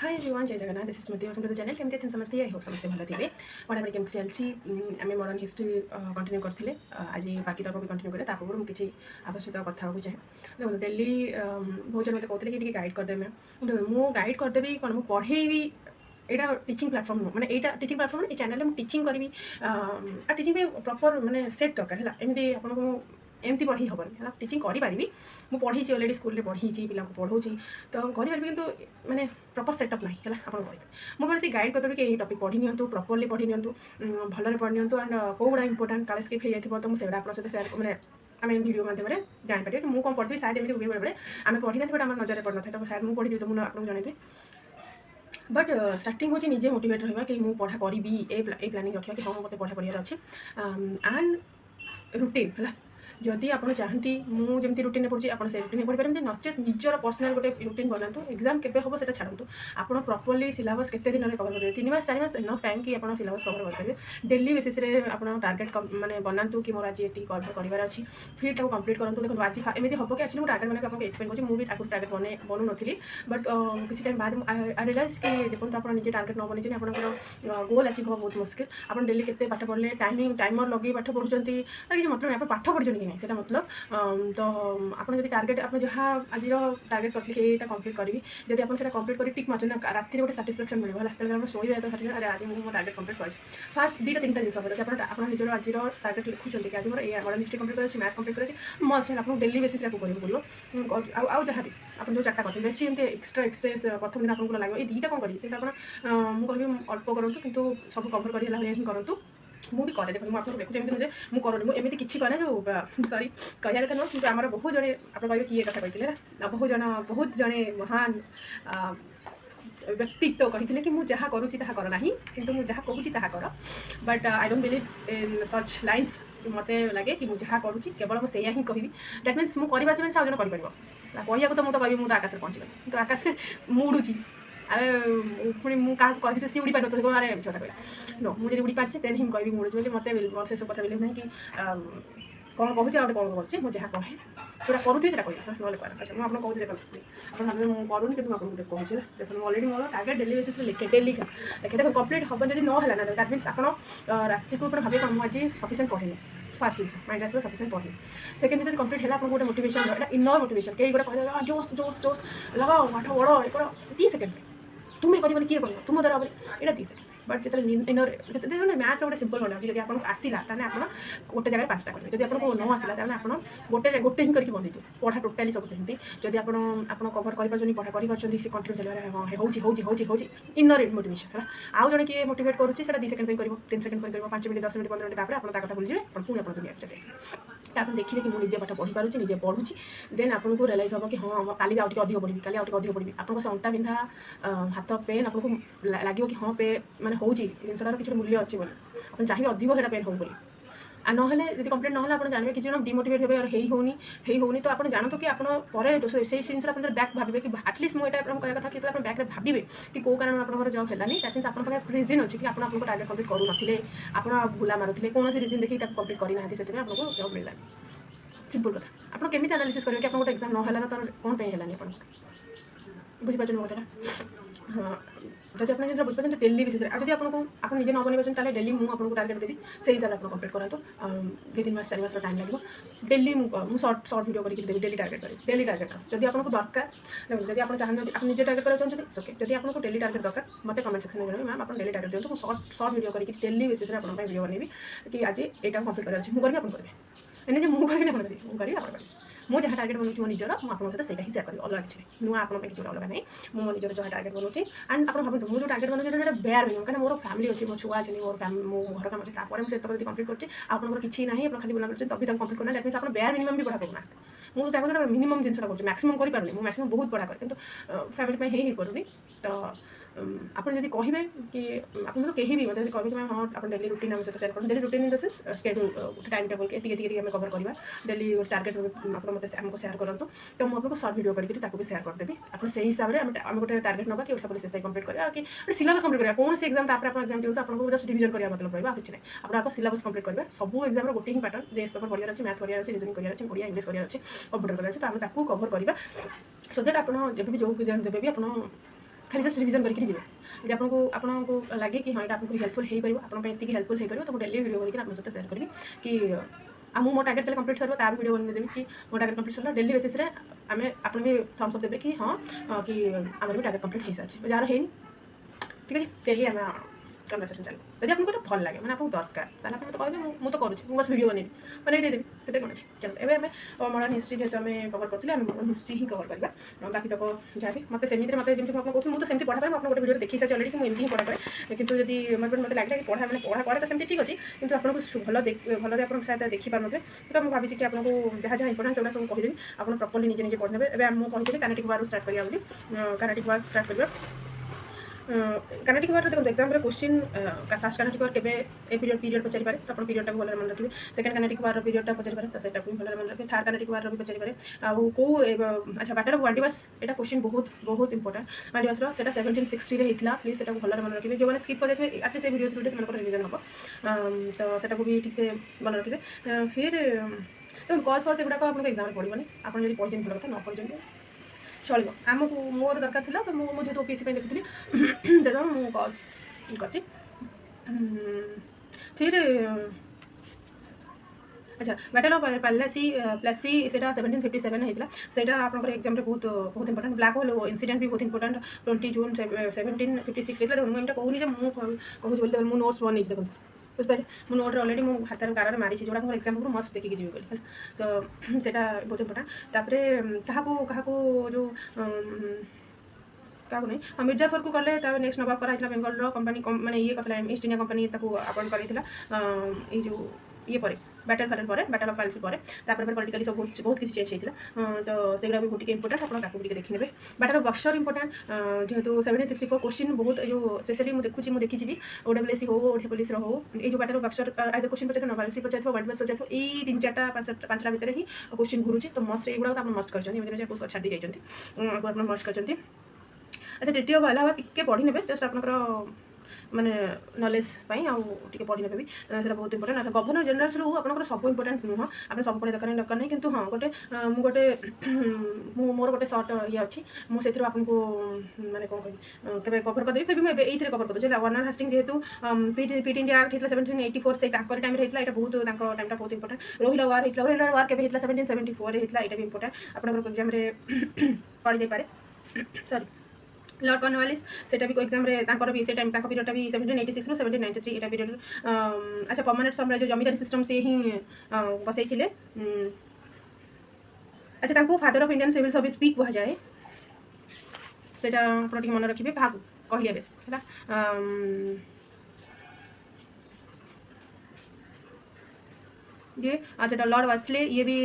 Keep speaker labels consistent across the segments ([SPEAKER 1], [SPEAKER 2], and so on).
[SPEAKER 1] हाय everyone, जय Jagannath. This is Smriti welcome to the channel. केमती अच्छे समस्ते? आई होप समस्ते भल थे। पढ़ापढ़ी केमती चलती आम मॉडर्न हिस्ट्री कंटिन्यू करते आज बाकी तक भी कंटिन्यू करें पूर्व मुझे आवश्यक कथा चाहे देखो डेली बहुत जन मत कहते कि गाइड करदे देखो मु गाइड करदेवी कौन मुझे पढ़ेबी यहाँ टीचिंग प्लाटफर्म नुह मैंने यहाँ टीचिंग प्लाटफर्म ये चैनल में टीचिंग करी टीचिंग प्रॉपर माने सेट दरकार है एमती आपको एमती पढ़ी हेनी है टीचिंग करें मुझे पढ़ी अलरेडी स्कूल में पढ़ी पिला पढ़ाऊँगी तो करें कि मैंने प्रॉपर सेटअप ना है आप मुझे गाइड करदेवी कि टॉपिक पढ़ी नियंतु प्रॉपर्ली पढ़ी नियंतु भलरे पढ़ी नियंतु एंड कौ गुड़ा इंपोर्टेंट काले स्किप हो जाए तो मुझे आप सहित सेयार मैंने आम वीडियो मध्यम जापर कि मुझे कौन पढ़ी शायद एमती हुए बेले आम पढ़ी ना आम नजर पड़ ना तो शायद मुझे पढ़ी तो मुझे आपको जनइबी बट स्टार्टिंग हूँ निजे मोटिवेट रहा कि मुझे पढ़ा करी ए प्लानिंग रखा कि हाँ मत पढ़ा पढ़ार अच्छे एंड रुटीन है जदि आप चाहती मुझे रुटीन पढ़ी आप रुटीन पढ़ी पारे नचेत निजर पर्सनाल गोटे रुटीन बनातु एग्जाम केबे हम से छाड़ू आप प्रॉपर्ली सिलेबस केते दिन में कवर करेंगे 3 मास 4 मास इनफ टाइम कि आप सिलेबस कवर करेंगे डेली बेसिस आप टार्गेट मैंने बनातु कि मोर आज ये कवर करार अच्छी फिर तक कंप्लीट करूँ देखो आज एमती हम कि एक्चुअली मुझे टार्गेट मैंने आपको एक्सप्लेन करूँ मुझे आगे टार्गेट बनू नी बट किसी टाइम बाद आई रियलाइज कि जब आप निजे टार्गेट न बनी आप गोल अचीव हम बहुत मुस्किल आप डेली केते पाठ पढ़ले टाइमर लगे पाठ पढ़ुंट किसी मतलब नहीं आप पाठ पढ़ुं कि नहीं से मतलब तो आपन जब टार्गेट आप जहाँ आज टार्गेट करते यहाँ कंप्लीट करी जब आप कंप्लीट कर टिक मार्च ना राति गोटे साटिस्फैक्शन मिले है शोबे तो साटिस्फैक्शन अरे आज मुझे टार्गेट कंप्लीट कर फास्ट 2-3टा जिन आप निजर आज टार्गेट लिखुं कि आज मोर मॉडर्न हिस्ट्री कंप्लीट कर मैथ कंप्लीट कर मस्ट आपको डेली बेसिस आपको पड़ो आउ जहाँ भी आप जो 4टा करते बेसी एमती एक्सट्रा एक्सट्रेस प्रथम दिन आपको लगे ये 2टा कौन करेंगे कि मुझे अल्प करूँ कि सब कवर कर हिं करूँ मुझे करे देखो मुझे आपको देखुचे मुझे मुझे करूनी मुझे एमती कहे जो सॉरी कह कथा नुह कि आम बहुत जड़े आप कहे किए कथा कहते बहुत जड़े महान व्यक्तित्व कहते कि मुझे जहाँ करुँची ताहा कर ना कि मुझे जहाँ कहूँ ताहा कर but I don't believe in such lines मत लगे कि मुझे जहाँ करुँची केवल मुझे हिं कहि दैट मीन्स मुझे करवा चाहिए आज जन कर कहू तो मुझे कह मुझे आकाश पहुँचल तो आकाश मुड़ुची पुणी मुझे कह तो सी उड़ी पार तो अरे छा कहला नो मुझे उड़ी पार्टी देन हिम कह मुड़े मत से सब कथा बिलीव नहीं कि कौन कहूँ गोटे कौन कर मुझे जहाँ कहे जोटा करूँ कह ना कह मुझे कहूँ देखते आप भावे मुझे करूनी कि आपको कहूँ देखो अलरेडी मोर टार्गेट डेली बेसिस लिखे डेली लिखे देखो कंप्लीट हम जब ना ना दैट मीन्स आप रात को भावे कौन मुझे सफिशिएंट पढ़े फास्ट जिन माइंड आस सफिशिएंट पढ़े सेकेंड जिन कंप्लीट है आपको गोटे मोटिवेशन इनर मोटिवेशन कई गोटे कह जोश जोश जोश लगाओ पाठ पढ़ ये 30 सेकेंड तुम्हें कर किए कर तुम द्वारा ये 30 सेकेंड बट जो इनर मैथ गोटे सिंपल बना जब आपको आसला आप गोटे जगह 5टा करेंगे जब आपको न आसला आप गोटे गोटे हिं करके बंद पढ़ा टोटाली सब सेमती जब आप कवर कर पढ़ा कर सी कंटिन्यू चल हो इनर मोटिवेशन है आउ जड़े किए मोटिवेट करुँचे 2 सेकेंड कर 3 सेकेंड कर 5 मिनट 10 मिनट 15 मिनट आप कथा भूल जाए पुणी आप दुनिया चले आप देखिए कि मुझे पाठ पढ़ी पार्टी निजे पढ़ुची देन आपको रियलाइज हम कि हाँ काली आउट अधिक पढ़ी काली आउट अधिक पढ़ी आपको से अंटा बिंधा हाथ पेन आपको लगे कि हाँ पे मैंने हूँ जिनटार किसी मूल्य अच्छी आप चाहिए अधिक से पेन हो ना जब कंप्लीट ना आप जानवे किसी डिमोटिवेट हे और होनी तो आप जानते कि आप से जिन आप बैक भावे कि आटलिस्ट मुझे कह कथा कि आप बैक भावे कि कौ कारण आप जॉब है दैट मीन्स आप रिजन अच्छी कि आपको टार्गेट कंप्लीट करूँ आप भूला मारुले कौन रिजन देखिए कंप्लीट करना से आपको जॉब मिलला सिंपल कथा आप केमी एनालिसिस करेंगे कि आप गोटे एग्जाम ना है तो कौन पे है आप बुझीपार मो कथा हाँ जब आप जो बुझे डेली बेसिस जब आपको आप निजे न बन पारे डेली मुझे आपको टार्गेट देवी से हिसाब से आप कंप्लीट करातु 2-3 मास 4 मास टाइम लगे डेली मुझे शॉर्ट वीडियो करके देवी डेली टार्गेट करी डेली टार्गेट जब आपको दरकार जब आप चाहते आप निजे टार्गेट करा चाहते ओके जब आपको डेली टार्गेट दरकार मत कमेंट सेक्शन में जरूर मैम आप डेली टार्गेट दिखाँ शॉर्ट वीडियो करके डेली बेसिस आपको वीडियो बनैबी कि आज यहाँ कंप्लीट करार मुझे आप करेंगे एने मुझे करेंगे आप मुझे जहाँ टार्गेट बनूँ मो निजर मुझे सहित ही सेयार करी अलग किसी नुआ आप किसी अलग नहीं मो निजर जहाँ टार्गेट बनूँ एंड आप भावते मुझे जो टार्गेट बनूँ बेयर मिनिमम कहीं मोर फैमिली अच्छी मो छुआ अच्छी मो घर काम अच्छे मुझे मुझे कंप्लीट करती आपंकर किसी ना आप खाली बुला तभी तक कंप्लीट करना दैट मीन्स आप बेयर मिनिमम भी पढ़ा करूना मुझे चाहिए मिनिमम जिनसा कर मैक्सिमम करें मैक्सिमम बहुत पढ़ा करे कि फैमिली ही करूनी तो आप जब कहे कि आप तो कहीं भी मतलब कहे कि मैम हाँ आप डेली रुटीन आम सहित सेयार करें daily routine in the sense schedule time table के आम कवर करवा डेली टार्गेट आप मतलब आमको सेयार करूँ तो मुझे आपको शॉर्ट वीडियो करके भी सेयार करदेवी आप से हिसाब से आम गोटे टार्गेट ना कि सब से कंप्लीट करा कि सिलेबस कंप्लीट करा कौन से एग्जाम आप एग्जाम दिखाते आपको जस्ट रिविजन करा मतलब रहा किसी नहीं आप सिलेबस कंप्लीट करेंगे सब एग्जाम गोटे ही पैटर्न जेएस पेपर पढ़ार अच्छे मैथ करार अच्छे रिजनिंग करार अच्छे ओडिया इंग्लिश करार अच्छे कंप्यूटर करार अच्छे तो आम कवर करवा सो दैट आप जब भी जो एग्जाम देवे भी आप खाली जस्ट रिविजन करके जी ଯଦି ଆପଣଙ୍କୁ ଲାଗେ କି ହଁ ଏଇଟା ଆପଣଙ୍କୁ ହେଲ୍ପଫୁଲ୍ ହେଇପାରିବ ଆପଣଙ୍କ ପାଇଁ ଏତିକି ହେଲ୍ପଫୁଲ୍ ହେଇପାରିବ ତ ମୁଁ ଡେଲି ଭିଡ଼ିଓ କରିକି ଆପଣଙ୍କ ସହିତ ସେୟାର କରିବି କି ମୁଁ ମୋ ଟାର୍ଗେଟ୍ ଯେତେବେଳେ କମ୍ପ୍ଲିଟ୍ ସରିବ ତା ବି ଭିଡ଼ିଓ ବନେଇଦେବି କି ମୋ ଟାର୍ଗେଟ୍ କମ୍ପ୍ଲିଟ୍ ସରିଲା ଡେଲି ବେସିସ୍ରେ ଆପଣ ବି ଥମ୍ସ ଅପ୍ ଦେବେ କି ହଁ କି ଆମର ବି ଟାର୍ଗେଟ୍ କମ୍ପ୍ଲିଟ୍ ହେଇସାରିଛି ଯାହାର ହେଇନି ঠিক আছে ডেলি ଆମେ କନଭରସେସନ୍ ଚାଲିବ ଯଦି ଆପଣଙ୍କୁ ଗୋଟେ ଭଲ ଲାଗେ ମାନେ ଆପଣଙ୍କୁ ଦରକାର ତାହେଲେ ଆପଣ ମୋତେ କହିବେ ମୁଁ ତ କରୁଛି ମୁଁ ବାସ୍ ଭିଡ଼ିଓ ବନେଇବି ବନେଇ ଦେଇଦେବି କେତେ କ'ଣ ଅଛି ଚାଲ ଏବେ ଆମେ ମଡ଼ର୍ଣ୍ଣ ହିଷ୍ଟ୍ରି ଯେହେତୁ ଆମେ କଭର୍ କରୁଥିଲେ ଆମେ ମଡ଼ର୍ଣ୍ଣ ହିଷ୍ଟ୍ରି ହିଁ କଭର୍ କରିବା ବାକି ତକ ଯାହାବି ମୋତେ ସେମିତିରେ ମୋତେ ଯେମିତି ମୁଁ ଆପଣଙ୍କୁ କହୁଥିଲି ମୁଁ ତ ସେମିତି ପଢ଼ା ପାଇଁ ମୁଁ ଆପଣଙ୍କୁ ଗୋଟେ ଭିଡ଼ିଓରେ ଦେଖି ସାରିଛି ଅଲରେଡ଼ି କି ମୁଁ ଏମିତି ହିଁ ପଢ଼ା କରେ କିନ୍ତୁ ଯଦି ମୋତେ ଲାଗିଲା କି ପଢ଼ା ପରେ ତ ସେମିତି ଠିକ୍ ଅଛି କିନ୍ତୁ ଆପଣଙ୍କୁ ଭଲରେ ଆପଣ ସାୟଦ ଦେଖିପାରୁନଥିବେ ତ ମୁଁ ଭାବିଛି କି ଆପଣଙ୍କୁ ଯାହା ଯାହା ଇମ୍ପୋର୍ଟାନ୍ସ ସେଗୁଡ଼ା ସବୁ କହିଦେବି ଆପଣ ପ୍ରପରଲି ନିଜେ ନିଜେ ପଢ଼ିନେବେ ଏବେ ମୁଁ କହିଥିଲି କାନେଟିକ୍ ୱାର୍ରୁ ଷ୍ଟାର୍ଟ କରିବା ବୋଲି କାନେଟିକ୍ ୱାର୍ ଷ୍ଟାର୍ଟ କରିବା কানেটিক ওয়ার্ড দেখুন এক্সাম্পল কোশ্চিন ফার্স্ট কানেটিক ওয়ার্ড কেবে এই পিরিয়ড পচারিপারে তো আপনার পিরিয়ডটা ভালো মনে রাখবে সেকেন্ড কানেটিক ওয়ার্ডর পিরিয়ডটা পচারিপারে তো সেটা ভালো মনে রাখবে থার্ড কানেটিক ওয়ার্ডর भी পচারিপারে ଆଉ କେଉଁ ଆଚ୍ଛା ବ୍ୟାଟଲ୍ ଅଫ୍ ୱାଣ୍ଡିୱାସ୍ ଏଇଟା କୋଶ୍ଚିନ୍ ବହୁତ ଇମ୍ପୋର୍ଟାଣ୍ଟ ୱାଣ୍ଡିୱାସ୍ର ସେଟା 1760 ହେଇଥିଲା ପ୍ଲିଜ୍ ସେଟାକୁ ଭଲରେ ମନେ ରଖିବେ ଯେଉଁମାନେ ସ୍କିପ୍ କରିଦେଇଥିବେ ଆଟଲିଷ୍ଟ ସେ ଭିଡ଼ିଓ ସେମାନଙ୍କର ରିଭିଜନ୍ ହେବ ତ ସେଟାକୁ ବି ଠିକ୍ସେ ମନେ ରଖିବେ ଫିର୍ ଦେଖନ୍ତୁ କଜ୍ ଫଜ୍ ଏଗୁଡ଼ାକ ଆପଣଙ୍କୁ ଏକ୍ଜାମ୍ରେ ପଡ଼ିବନି ଆପଣ ଯଦି ପଢ଼ିଛନ୍ତି ଭଲ କଥା ନ ପଢ଼ିଛନ୍ତି ଚଳିବ ଆମକୁ ମୋର ଦରକାର ଥିଲା ତ ମୁଁ ଯେହେତୁ ଓପିଏସ୍ସି ପାଇଁ ଦେଖୁଥିଲି ତେଣୁ ମୁଁ କଜ୍ କରିଛି ଫିର୍ আচ্ছা ব্যাটেল অফ প্লাসি সেটা 1757 ହେଇଥିଲା ସେଇଟା ଆପଣଙ୍କର ଏକ୍ଜାମ୍ରେ ବହୁତ ଇମ୍ପୋର୍ଟାଣ୍ଟ ବ୍ଲାକ୍ ହୋଲ୍ ଇନସିଡେଣ୍ଟ ବି ବହୁତ ଇମ୍ପୋର୍ଟାଣ୍ଟ 20 ଜୁନ୍ 1756 ହେଇଥିଲା ଦେଖନ୍ତୁ ମୁଁ ଏଇଟା କହୁନି ଯେ ମୁଁ କହୁଛି ବୋଲି ମୁଁ ନୋଟ୍ସ ବନେଇଛି ଦେଖନ୍ତୁ ବୁଝିପାରିଲେ ମୁଁ ନୋଟ୍ରେ ଅଲରେଡ଼ି ମୁଁ ହାତରେ କାରରେ ମାରିଛି ଯେଉଁଟା ମୋର ଏକ୍ଜାମ୍ ପୂର୍ବରୁ ମସ୍ତ ଦେଖିକି ଯିବି ବୋଲି ହେଲା ତ ସେଇଟା ବହୁତ ଇମ୍ପୋର୍ଟାଣ୍ଟ ତାପରେ କାହାକୁ ଯେଉଁ କାହାକୁ ନାହିଁ ମିର୍ଜାଫରକୁ କଲେ ତାପରେ ନେକ୍ସଟ ନବାବ କରାଯାଇଥିଲା ବେଙ୍ଗଲର କମ୍ପାନୀ ମାନେ ଇଏ କରିଥିଲା ଇଷ୍ଟ ଇଣ୍ଡିଆ କମ୍ପାନୀ ତାକୁ ଆପଏଣ୍ଟ କରାଯାଇଥିଲା ଏଇ ଯେଉଁ ଇଏ ପରେ ବ୍ୟାଟଲ୍ ଅଫ୍ ପାଲିସି ପରେ ତାପରେ ପଲିଟିକାଲି ସବୁ ବହୁତ କିଛି ଚେଞ୍ଜ ହେଇଥିଲା ତ ସେଗୁଡ଼ା ବି ଟିକେ ଇମ୍ପୋର୍ଟାଣ୍ଟ ଆପଣ ତାକୁ ଟିକେ ଦେଖିନେବେ ବ୍ୟାଟଲ୍ ଅଫ୍ ବକ୍ସର ଇମ୍ପୋର୍ଟାଣ୍ଟ ଯେହେତୁ 1764 କୋଶ୍ଚିନ୍ ବହୁତ ଏ ଯେଉଁ ସ୍ପେଶାଲି ମୁଁ ଦେଖିଯିବି ଓଡବ୍ଲ୍ୟୁଏସି ହଉ ଓଡ଼ିଶା ପୋଲିସର ହଉ ଏଇ ଯେଉଁ battle of Buxar either question ପଚାରିଥିବ ପାଲିସି ପଚାରିଥିବ ୱାଣ୍ଡିୱାସ୍ ପଚାରିଥିବ ଏଇ 3-4-5ଟା ଭିତରେ ହିଁ କୋଶ୍ଚିନ୍ ଘୁରୁଛି ତ ମସ୍ତ ଏଇଗୁଡ଼ାକ ଆପଣ ମସ୍ତ କରିଛନ୍ତି ଏମିତି ବହୁତ ଛାଡ଼ି ଯାଇଛନ୍ତି ଆପଣ ମସ୍ତ କରିଛନ୍ତି ଆଚ୍ଛା ଡିଟି ଅଫ୍ ଆଲାହାବାଦ ଟିକେ ପଢ଼ି ନେବେ ଜଷ୍ଟ ଆପଣଙ୍କର ମାନେ ନଲେଜ୍ ପାଇଁ ଆଉ ଟିକେ ପଢ଼ି ନେବେ ବି ସେଇଟା ବହୁତ ଇମ୍ପୋର୍ଟାଣ୍ଟ ଆଚ୍ଛା ଗଭର୍ଣ୍ଣର ଜେନେରାଲ୍ସରୁ ଆପଣଙ୍କର ସବୁ ଇମ୍ପୋର୍ଟାଣ୍ଟ ନୁହଁ ଆପଣ ସବୁ ପଢ଼ିବା ଦରକାର ନାହିଁ କିନ୍ତୁ ହଁ ମୋର ଗୋଟେ ସର୍ଟ ଇଏ ଅଛି ମୁଁ ସେଥିରୁ ଆପଣଙ୍କୁ ମାନେ କ'ଣ କହିବି କେବେ କଭର୍ କରିଦେବି ଫିର୍ ବି ମୁଁ ଏବେ ଏଇଥିରେ କଭର୍ କରିଦେଉଛି ହେଲା ୱାର୍ଣ୍ଣର ହାଷ୍ଟିଙ୍ଗ ଯେହେତୁ ପିଟ୍ ଇଣ୍ଡିଆ ଆକ୍ଟ ହେଇଥିଲା 1784 ସେଇ ତାଙ୍କର ଟାଇମ୍ରେ ହେଇଥିଲା ଏଇଟା ବହୁତ ତାଙ୍କ ଟାଇମ୍ଟା ବହୁତ ଇମ୍ପୋର୍ଟାଣ୍ଟ ରୋହିଲା ୱାର୍ କେବେ ହେଇଥିଲା 1774 ହେଇଥିଲା ଏଇଟା ବି ଇମ୍ପୋର୍ଟାଣ୍ଟ ଆପଣଙ୍କର ଏକ୍ଜାମ୍ରେ ପଡ଼ିଯାଇପାରେ ସରି लॉर्ड कॉर्नवालिस सेटा भी एग्जाम रे तांकर भी से टाइम तांकर पीरियड भी 1786 रो 1793 एटा पीरियड अच्छा परमानेंट साम्राज्य जमीदारी सिस्टम से ही बसई थिले अच्छा तांको father of Indian civil service भी कहा जाए सेटा आपण टिक मन रखिबे काहा कहलिया बे हैला ये अच्छा लॉर्ड वास्ले ये भी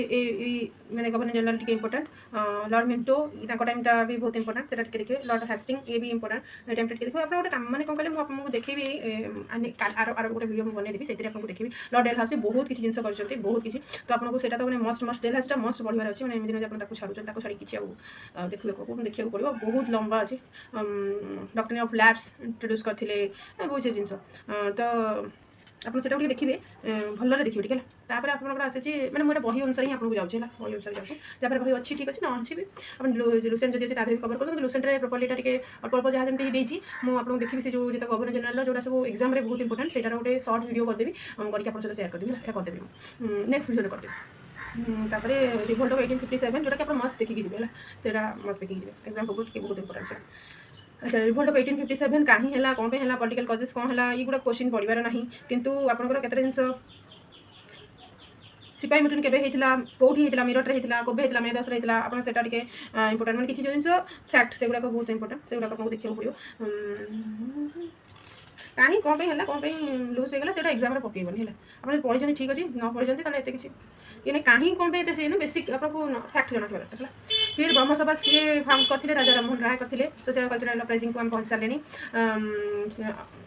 [SPEAKER 1] मैंने गवर्नर जनरल टी इंपोर्टाट लॉर्ड मिंटो टाइमटा भी बहुत इंपोर्टाट से देखिए लॉर्ड हास्टिंग ये भी इंपोर्टाट टाइम देखिए आप गोटे मैंने कौन कहे मुझे देखी आर गोटे वीडियो मुझे बनईदेवी से आपको देखी लॉर्ड डेल हाउस बहुत किसी जिन कर बहुत किसी तो आपको से मस्ट डेल हाउस मस्ट बढ़िया अच्छे मैंने एमती आप छाड़ू छाड़ी किसी देखिए पड़ो बहुत लंबा अच्छे डॉक्ट्रिन ऑफ लैब्स इंट्रोड्यूस करते बहुत से जिन तो ଆପଣ ସେଟା ଟିକେ ଦେଖିବେ ଭଲରେ ଦେଖିବେ ଟିକେ ହେଲା ତାପରେ ଆପଣଙ୍କର ଆସିଛି ମାନେ ମୁଁ ଏଇଟା ବହି ଅନୁସାରେ ହିଁ ଆପଣଙ୍କୁ ଯାଉଛି ହେଲା ବହି ଅନୁସାରେ ଯାଉଛି ଯାହାପରେ ବହି ଅଛି ଠିକ୍ ଅଛି ନ ଅଛି ବି ଆପଣ ଲୁସେଣ୍ଟ ଯଦି ଅଛି ତା ଦେହରେ କଭର କରନ୍ତୁ ଲୁସେଣ୍ଟରେ ପ୍ରପରଲି ଏଇଟା ଟିକେ ଅଳ୍ପ ଯାହା ଯେମିତି ଦେଇଛି ମୁଁ ଆପଣଙ୍କୁ ଦେଖିବି ସେ ଯେଉଁ ଯେତେ ଗଭର୍ଣ୍ଣର ଜେନେରାଲର ଯେଉଁଟା ସବୁ ଏକ୍ଜାମ୍ରେ ବହୁତ ଇମ୍ପୋର୍ଟାଣ୍ଟ ସେଇଟାର ଗୋଟେ ସର୍ଟ ଭିଡ଼ିଓ କରିଦେବି କରିକି ଆପଣଙ୍କ ସହିତ ସେୟାର କରିଦେବି ହେଲା ଏଇଟା କରିଦେବି ନେକ୍ସଟ ଭିଡ଼ିଓରେ କରିଦେବି ତାପରେ ରିଭୋଲ୍ଟ ଅଫ୍ 1857 ଯେଉଁଟାକି ଆପଣ ମସ୍ତ ଦେଖିକି ଯିବେ ହେଲା ସେଇଟା ମସ୍ତ ଦେଖିକି ଯିବେ ଏକ୍ଜାମ୍ ପୂର୍ବରୁ ଟିକେ ବହୁତ ଇମ୍ପୋର୍ଟାଣ୍ଟ ସେଇଟା अच्छा रिभोल्ट ऑफ 1857 कहीं है कौन पे है पॉलिटिकल कजेस कौन है ये गुड़ा क्वेश्चन पढ़ार ना किंतु आपंकर केते जिन सिपाही मिटन केबे हेतिला कोठी हेतिला मिरटरे हेतिला कोबे हेतिला मेदसरे हेतिला आपण सेटा टिके इंपोर्टेंट माने किछि जिंस फैक्ट से गुड़ा बहुत इंपोर्टेंट से गुड़ा आपको देखियो पड़ियो कहीं कौन पे है कौन पे लूज हो गला सेटा एग्जाम रे पकेबनी है आपण पढि जनी ठीक अछि न पढि जनी ताले एते किछि ये कहीं कौन पे से बेसिक आपको फैक्ट जाना है फिर ब्रह्मसभा किए फाउंड करते राजा राममोहन राय करते सोशल कल्चरल अपराइजिंग को आम पहुँच सारे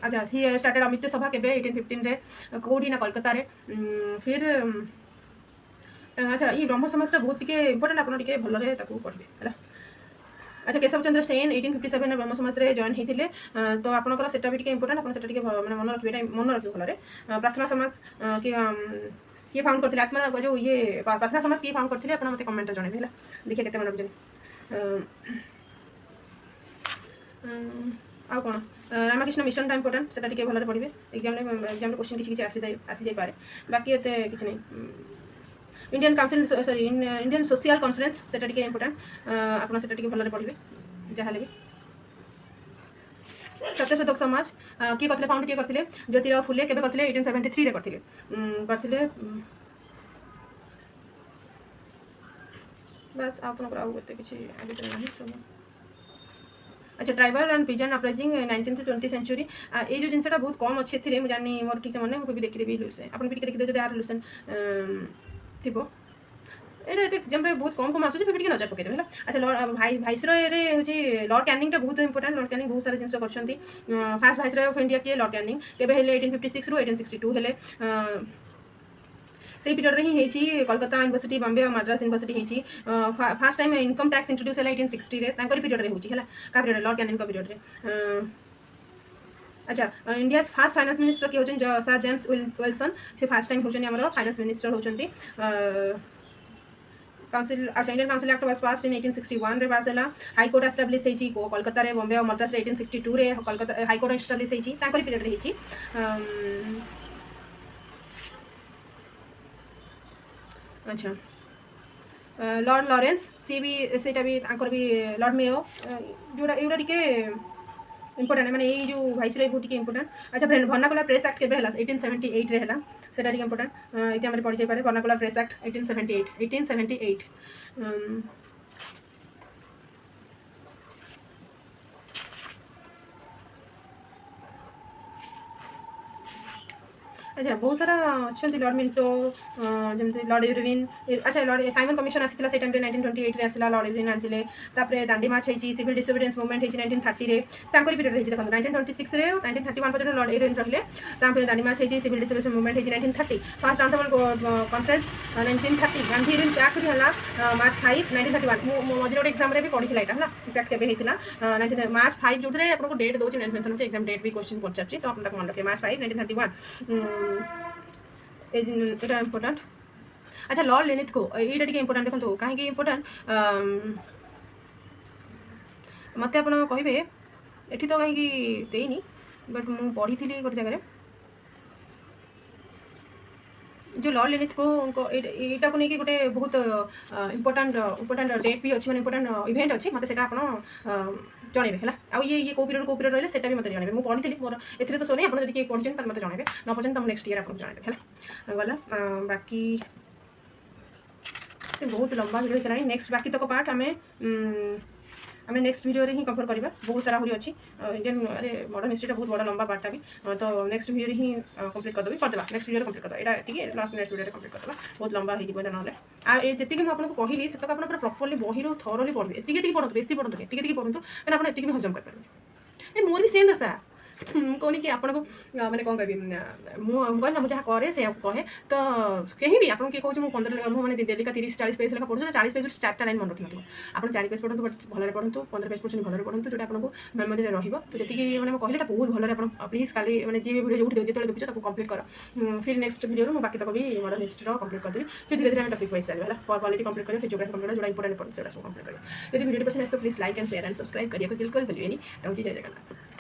[SPEAKER 1] अच्छा सी स्टार्टेड अमित सभा के 1815 रे कौड़ी ना कोलकाता रे फिर अच्छा ये ब्रह्म समाज बहुत टिके इंपोर्टेंट आपन टिके भलरे ताकू पढ़बे हैला अच्छा केशव चंद्र सेन 1857 ब्रह्म समाज रे जॉइन हेतिले तो आपनकर सेटा भी टिके इंपोर्टेंट आपन सेटा टिके माने मन रखबे भलरे प्रार्थना समाज के किए फाउंड करते आत्मा जो ये प्रार्थना समाज किए फाउंड करते आप मत कमेंट जनइबे है देखिए केते मन रखजन ଆଉ କ'ଣ ରାମକୃଷ୍ଣ ମିଶନଟା ଇମ୍ପୋର୍ଟାଣ୍ଟ, ସେଟା ଟିକେ ଭଲରେ ପଢ଼ିବେ। ଏକ୍ଜାମ୍ରେ କୋଶ୍ଚିନ୍ କିଛି କିଛି ଆସିଯାଇପାରେ, ବାକି ଏତେ କିଛି ନାହିଁ। ଇଣ୍ଡିଆନ୍ କାଉନସିଲ୍ ସରି ଇଣ୍ଡିଆନ୍ ସୋସିଆଲ୍ କନଫରେନ୍ସ ସେଟା ଟିକେ ଇମ୍ପୋର୍ଟାଣ୍ଟ, ଆପଣ ସେଟା ଟିକେ ଭଲରେ ପଢ଼ିବେ ଯାହାହେଲେ ବି। ସତ୍ୟଶୋଧକ ସମାଜ କିଏ କରିଥିଲେ, ଫାଉଣ୍ଡ କିଏ କରିଥିଲେ? ଜ୍ୟୋତିରାव ଫୁଲେ କେବେ କରିଥିଲେ? 1873 କରିଥିଲେ। ବାସ୍ ଆପଣଙ୍କର ଆଉ ଏତେ କିଛି ଭିତରେ ନାହିଁ ସବୁ। আচ্ছা tribal and pigeon অপরাইজিং 19th to 20th century এই যে জিনিসটা বহুত কম ଅଛି ଏଥିରେ ମୁଁ ଜାଣିନି ମୋର ଠିକ୍ ସେ ମନେ ମୁଁ ବି ଦେଖିଦେବି ଲୁସେନ୍ ଆପଣ ବି ଟିକେ ଦେଖିଦେବେ ଯଦି ଆର ଲୁସେନ୍ ଥିବ ଏଇଟା ଏତେ ଏକ୍ଜାମ୍ରେ ବହୁତ କମ୍ କମ୍ ଆସୁଛି ଫିର୍ ଟିକେ ନଜର ପକେଇଦେବେ ହେଲା। ଆଚ୍ଛା ଭାଇସରୟରେ ହେଉଛି ଲର୍ଡ କ୍ୟାନିଂଟା ବହୁତ ଇମ୍ପୋର୍ଟାଣ୍ଟ। ଲର୍ଡ କ୍ୟାନିଂ ବହୁତ ସାରା ଜିନିଷ କରିଛନ୍ତି। ଫାର୍ଷ୍ଟ ଭାଇସରୟ ଅଫ୍ ଇଣ୍ଡିଆ କିଏ? Lord Canning. କେବେ ହେଲେ 1856 ରୁ 1862 ହେଲେ। সেই পিরিয়ডରେ ହିଁ ହେଇଛି କଲକାତା ୟୁନିଭର୍ସିଟି, ବମ୍ବେ ଆଉ ମାଡ୍ରାସ ୟୁନିଭର୍ସିଟି ହେଇଛି। First time income tax introduce ହେଲା 1860ରେ, ତାଙ୍କରି ପିରିୟଡ଼ରେ ହେଉଛି ହେଲା। କାହା ପିରିୟଡ଼ରେ? ଲର୍ଡ କ୍ୟାନିଂଙ୍କ ପିରିୟଡ଼ରେ। আচ্ছা ইন্ডিয়াস ফার্স্ট ফাইনান্স মিনিস্টর কি হচ্ছেন? Sir James Wilson. সে ফার্স্ট টাইম হচ্ছেন আমার ফাইনান্স মিনিস্টর হচ্ছেন। কাউন্সিল আচ্ছা Indian council act was passed in 1861 রে পাস ହେଲା। ହାଇକୋର୍ଟ ଏଷ୍ଟାବ୍ଲିଶ ହେଇଛି କୋଲକାତାରେ, ବମ୍ବେ ଆଉ ମଦ୍ରାସରେ 1862ରେ କୋଲକାତା ହାଇକୋର୍ଟ ଏଷ୍ଟାବ୍ଲିଶ ହେଇଛି, ତାଙ୍କରି ପିରିୟଡ଼ରେ ହେଇଛି। ଆଚ୍ଛା ଲର୍ଡ ଲରେନ୍ସ ସିଏ ବି ସେଇଟା ବି ତାଙ୍କର ବି ଲର୍ଡ ମେୟୋ ଯେଉଁଟା ଏଗୁଡ଼ା ଟିକେ ইম্পর্টান্ট মানে এই যে ভাইসরয় বহুত টিকে ইম্পর্টান্ট। আচ্ছা ভর্নাকুলার প্রেস আক্ট কেবে হল? 1878 রে হল, সেটা টিকে ইম্পর্টান্ট। এটা আমার পড়ি যাইপারে ভর্নাকুলার প্রেস আক্ট 1878। আচ্ছা ବହୁତ ସାରା ଅଛନ୍ତି ଲର୍ଡ ମିଣ୍ଟୋ, ଯେମିତି ଲର୍ଡ ଇରୱିନ୍। ଆଚ୍ଛା ଲର୍ଡ ସାଇମନ୍ କମିଶନ ଆସିଥିଲା ସେଇ ଟାଇମ୍ରେ 1928ରେ ଆସିଲା, ଲର୍ଡ ଇରୱିନ୍ ଆଣିଥିଲେ। ତାପରେ ଦାଣ୍ଡି ମାର୍ଚ୍ଚ ହେଇଛି, ସିଭିଲ୍ ଡିସୋବିଡିଏନ୍ସ ମୁଭମେଣ୍ଟ ହେଇଛି 1930ରେ, ତାଙ୍କରି ପିରିୟଡ଼ ହେଇଛି। ଦେଖନ୍ତୁ 1926ରେ 1931 ପର୍ଯ୍ୟନ୍ତ ଲର୍ଡ ଇରୱିନ୍ ରହିଲେ। ତାପରେ ଦାଣ୍ଡି ମାର୍ଚ୍ଚ ହେଇଛି, ସିଭିଲ୍ ଡିସୋବିଡିଏନ୍ସ ମୁଭମେଣ୍ଟ ହେଇଛି 1930। ଫାର୍ଷ୍ଟ ଆଣ୍ଟୋମାନ କନଫରେନ୍ସ 1930, ଗାନ୍ଧୀ ଇରୱିନ୍ ପ୍ୟାକ୍ଟ ବି ହେଲା ମାର୍ଚ୍ଚ 5 1931। ମୁଁ ମଝିରେ ଗୋଟେ ଏକ୍ଜାମ୍ରେ ବି ପଢ଼ିଥିଲା ଏଇଟା ହେଲା, ପ୍ୟାକ୍ଟ କେବେ ହେଇଥିଲା? ମାର୍ଚ୍ଚ 5, ଯେଉଁଥିରେ ଆପଣଙ୍କୁ ଡେଟ୍ ଦେଉଛି ମେନ୍ସନ୍ ହେଉଛି, ଏକ୍ଜାମ୍ ଡେଟ୍ ବି କ୍ୱେଶ୍ଚିନ୍ ପଚାରୁଛି, ତ ଆପଣ ତାକୁ ମନେ ରଖିବେ। ମାର୍ଚ୍ଚ 5 1931 এটা ইম্পর্টান্ট। আচ্ছা লর্ড লেনিথকো এইটা টিকে ইম্পর্টান্ট। দেখুন কাহিଁକି ইম্পর্টান্ট ମୋତେ ଆପଣ କହିବେ, ଏଠି ତ କାହିଁକି ଦେଇନି ବଟ୍ ମୁଁ ପଢ଼ିଥିଲି ଗୋଟେ ଜାଗାରେ ଯେଉଁ ଲର୍ଡ ଲେନିଥ୍କୋଙ୍କ ଏଇଟାକୁ ନେଇକି ଗୋଟେ ବହୁତ ଇମ୍ପର୍ଟାଣ୍ଟ ଡେଟ୍ ବି ଅଛି, ମାନେ ଇମ୍ପର୍ଟାଣ୍ଟ ଇଭେଣ୍ଟ ଅଛି। ମୋତେ ସେଇଟା ଆପଣ ଜଣାଇବେ ହେଲା। ଆଉ ଇଏ କେଉଁ ପିରିୟଡ଼ ରହିଲେ ସେଟା ବି ମୋତେ ଜଣାଇବେ। ମୁଁ ପଢ଼ିଥିଲି, ମୋର ଏଥିରେ ତ ଶୁଣି ଆପଣ ଯଦି କିଏ ପଢ଼ିଛନ୍ତି ତାହେଲେ ମୋତେ ଜଣାଇବେ, ନ ପଢ଼ିଛନ୍ତି ତ ମୁଁ ନେକ୍ସଟ ଇୟର୍ ଆପଣଙ୍କୁ ଜଣାଇବେ ହେଲା। ଗଲା ବାକି ବହୁତ ଲମ୍ବା ଭିଡ଼ିଓ ହେଇସାରିଲାଣି। ନେକ୍ସଟ ବାକି ତକ ପାର୍ଟ ଆମେ ନେକ୍ସଟ ଭିଡ଼ିଓରେ ହିଁ କଭର କରିବା। ବହୁତ ସାରା ଆହୁରି ଅଛି ଇଣ୍ଡିଆନ୍ ମଡ଼ର୍ନ ହିଷ୍ଟ୍ରିଟା ବହୁତ ବଡ଼ ଲମ୍ବା ପାର୍ଟଟା ବି, ତ ନେକ୍ସଟ ଭିଡ଼ିଓରେ ହିଁ କମ୍ପ୍ଲିଟ୍ କରିଦେବା। ନେକ୍ସଟ ଭିଡ଼ିଓରେ କମ୍ପ୍ଲିଟ୍ କରିଦେବା, ଏଇଟା ଏତିକି ଲାଷ୍ଟ ନେକ୍ସଟ ଭିଡ଼ିଓରେ କମ୍ପ୍ଲିଟ୍ କରିଦେବା। ବହୁତ ଲମ୍ବା ହେଇଯିବ ଏଇଟା ନହେଲେ। ଆଉ ଯେତିକି ମୁଁ ଆପଣଙ୍କୁ କହିଲି ସେତକ ଆପଣ ପୁରା ପ୍ରପରଲି ବହିରୁ ଥରୋଲି ପଢ଼ିବେ। ଏତିକି ପଢ଼ନ୍ତୁ, ବେଶୀ ପଢ଼ନ୍ତୁ, ଏତିକି ପଢ଼ନ୍ତୁ, କାରଣ ଆପଣ ଏତିକି ବି ହଜମ କରିପାରିବେ। ମୋର ବି ସେମ୍ ଦଶା। ମୁଁ କହୁନି କି ଆପଣଙ୍କୁ ମାନେ କ'ଣ କହିବି, ମୁଁ କହିଲି ନା ମୁଁ ଯାହା କରେ ସେଇଆକୁ କହେ। ତ କେହି ବି ଆପଣ କିଏ କହୁଛି ମୁଁ 15 ମୁଁ ମାନେ ଡେଲିକା 30-40 ପେଜ୍ ଲେଖା ପଢ଼ୁଛି, 40 ପେଜ୍ରୁ 4ଟା ଲାଇନ୍ ମନେ ରଖିନଥିବ। ଆପଣ 4 ପେଜ୍ ପଢ଼ନ୍ତୁ, ବଟ୍ ଭଲରେ ପଢ଼ନ୍ତୁ। 15 ପେଜ୍ ପଢ଼ୁଛନ୍ତି ଭଲରେ ପଢ଼ନ୍ତୁ, ଯେଉଁଟା ଆପଣଙ୍କୁ ମେମୋରିରେ ରହିବ। ତ ଯେତିକି ମାନେ ମୁଁ କହିଲି ଏଇଟା ବହୁତ ଭଲରେ ଆପଣ ପ୍ଲିଜ୍ କାଲି ମାନେ ଯିଏ ବି ଭିଡ଼ିଓ ଯୋଉଠି ଯେତେବେଳେ ଦେଖୁଛ ତାକୁ କମ୍ପ୍ଲିଟ୍ କର। ଫିର୍ ନେକ୍ସଟ ଭିଡ଼ିଓରୁ ମୁଁ ବାକି ତକ ବି ମଡ଼ର୍ନ ହିଷ୍ଟ୍ରିର କମ୍ପ୍ଲିଟ୍ କରିଦେବି। ଫିର୍ ଧୀରେ ଧୀରେ ଆମେ ଟପିକ୍ ୱାଇଜ୍ ଚାଲିବା ହେଲା। ଫର୍ କ୍ୱାଲିଟି କମ୍ପ୍ଲିଟ୍ କରିବା, ଫିର୍ ଜିଓଗ୍ରାଫି କମ୍ପ୍ଲିଟ୍ କରିବା, ଯେଉଁଟା ଇମ୍ପୋର୍ଟାଣ୍ଟ ସେଗୁଡ଼ା ସବୁ କମ୍ପ୍ଲିଟ୍ କରିବା। ଯଦି ଭିଡ଼ିଓ ପସନ୍ଦ ଆସେ ତ please like and share and subscribe କରିବାକୁ बिल्कुल भूलिएନି। रहुଛି जय जगन्नाथ।